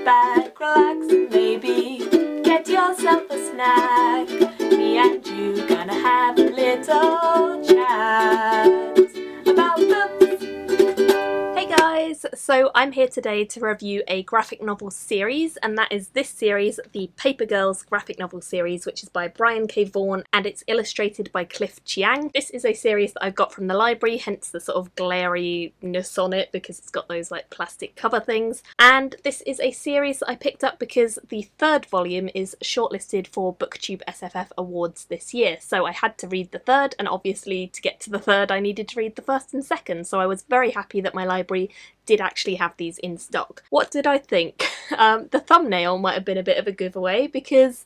back, relax, and maybe get yourself a snack. Me and you gonna have a little chat about books. Hey guys, so I'm here today to review a graphic novel series, and that is this series, the Paper Girls graphic novel series, which is by Brian K. Vaughan and it's illustrated by Cliff Chiang. This is a series that I got from the library, hence the sort of glariness on it because it's got those like plastic cover things. And this is a series that I picked up because the third volume is shortlisted for Booktube SFF Awards this year. So I had to read the third, and obviously to get to the third I needed to read the first and second. So I was very happy that my library did actually have these in stock. What did I think? The thumbnail might have been a bit of a giveaway because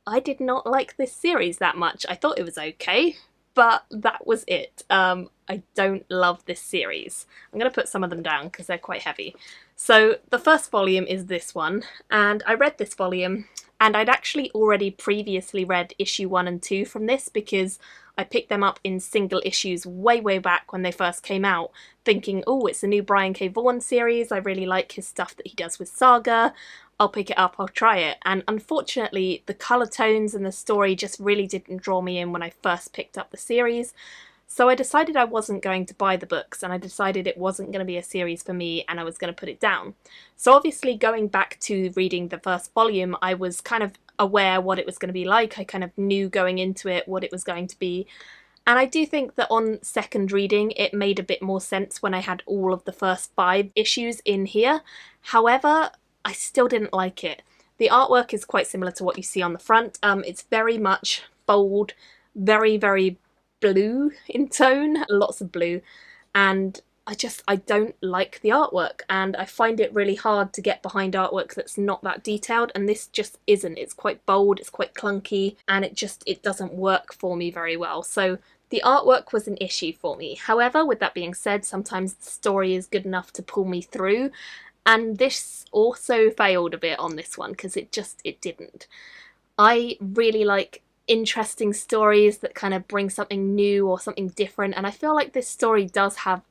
I did not like this series that much. I thought it was okay, but that was it. I don't love this series. I'm going to put some of them down because they're quite heavy. So the first volume is this one, and I read this volume and I'd actually already previously read issue 1 and 2 from this because I picked them up in single issues way back when they first came out, thinking, oh, it's a new Brian K. Vaughan series, I really like his stuff that he does with Saga, I'll pick it up, I'll try it. And unfortunately, the colour tones and the story just really didn't draw me in when I first picked up the series. So I decided I wasn't going to buy the books, and I decided it wasn't going to be a series for me and I was going to put it down. So obviously going back to reading the first volume, I was kind of aware what it was going to be like. I kind of knew going into it what it was going to be. And I do think that on second reading it made a bit more sense when I had all of the first 5 issues in here. However, I still didn't like it. The artwork is quite similar to what you see on the front. It's very much bold, very blue in tone, lots of blue, and I don't like the artwork, and I find it really hard to get behind artwork that's not that detailed, and this just isn't. It's quite bold, it's quite clunky, and it doesn't work for me very well. So the artwork was an issue for me. However, with that being said, sometimes the story is good enough to pull me through, and this also failed a bit on this one because it didn't. I really like interesting stories that kind of bring something new or something different, and I feel like this story does have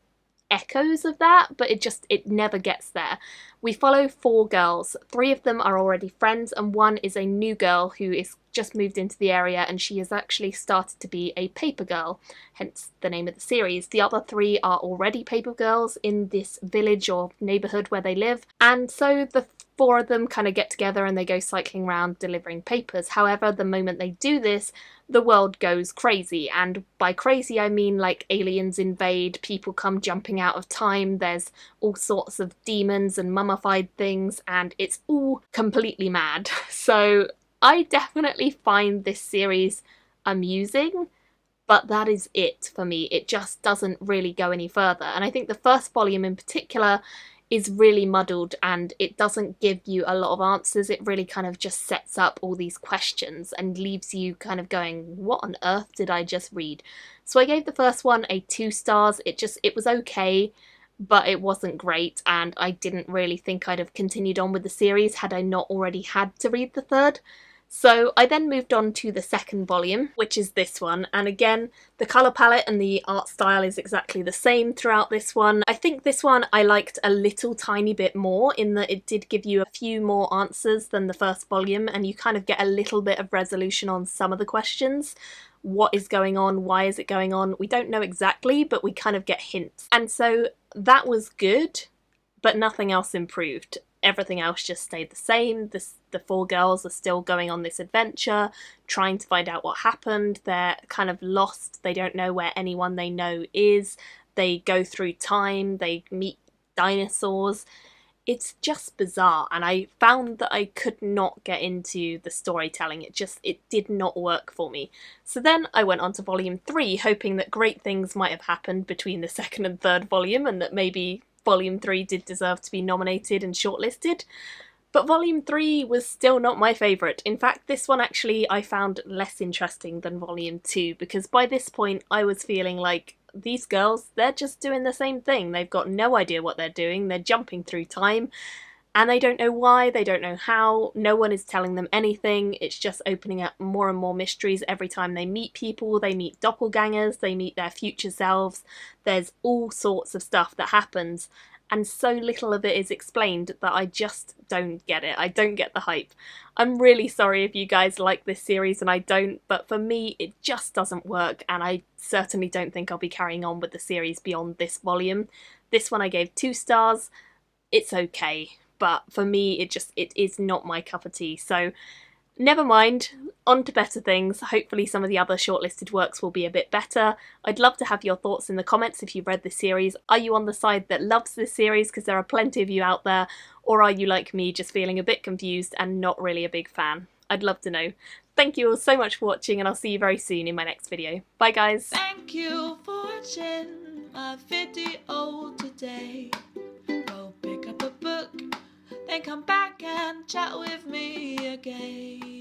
echoes of that, but it never gets there. We follow 4 girls. 3 of them are already friends and 1 is a new girl who is just moved into the area, and she has actually started to be a paper girl, hence the name of the series. The other 3 are already paper girls in this village or neighbourhood where they live, and so the 4 of them kind of get together and they go cycling around delivering papers. However, the moment they do this, the world goes crazy, and by crazy I mean like aliens invade, people come jumping out of time, there's all sorts of demons and mummified things, and it's all completely mad. So I definitely find this series amusing, but that is it for me. It just doesn't really go any further, and I think the first volume in particular is really muddled and it doesn't give you a lot of answers. It really kind of just sets up all these questions and leaves you kind of going, what on earth did I just read? So I gave the first one a 2 stars. It was okay, but it wasn't great, and I didn't really think I'd have continued on with the series had I not already had to read the third. So I then moved on to the second volume, which is this one, and again the colour palette and the art style is exactly the same throughout this one. I think this one I liked a little tiny bit more in that it did give you a few more answers than the first volume, and you kind of get a little bit of resolution on some of the questions. What is going on? Why is it going on? We don't know exactly, but we kind of get hints. And so that was good, but nothing else improved. Everything else just stayed the same. The 4 girls are still going on this adventure, trying to find out what happened. They're kind of lost. They don't know where anyone they know is. They go through time. They meet dinosaurs. It's just bizarre, and I found that I could not get into the storytelling. It did not work for me. So then I went on to volume 3, hoping that great things might have happened between the second and third volume, and that maybe Volume 3 did deserve to be nominated and shortlisted, but Volume 3 was still not my favourite. In fact, this one actually I found less interesting than Volume 2, because by this point I was feeling like these girls, they're just doing the same thing. They've got no idea what they're doing, they're jumping through time, and they don't know why, they don't know how, no one is telling them anything. It's just opening up more and more mysteries every time they meet people. They meet doppelgangers, they meet their future selves, there's all sorts of stuff that happens, and so little of it is explained that I just don't get it. I don't get the hype. I'm really sorry if you guys like this series and I don't, but for me it just doesn't work, and I certainly don't think I'll be carrying on with the series beyond this volume. This one I gave 2 stars. It's okay, but for me it is not my cup of tea, so never mind, on to better things. Hopefully some of the other shortlisted works will be a bit better. I'd love to have your thoughts in the comments if you've read this series. Are you on the side that loves this series, because there are plenty of you out there, or are you like me, just feeling a bit confused and not really a big fan? I'd love to know. Thank you all so much for watching, and I'll see you very soon in my next video. Bye guys! Thank you for watching my video today. Go pick up a book, then come back and chat with me again.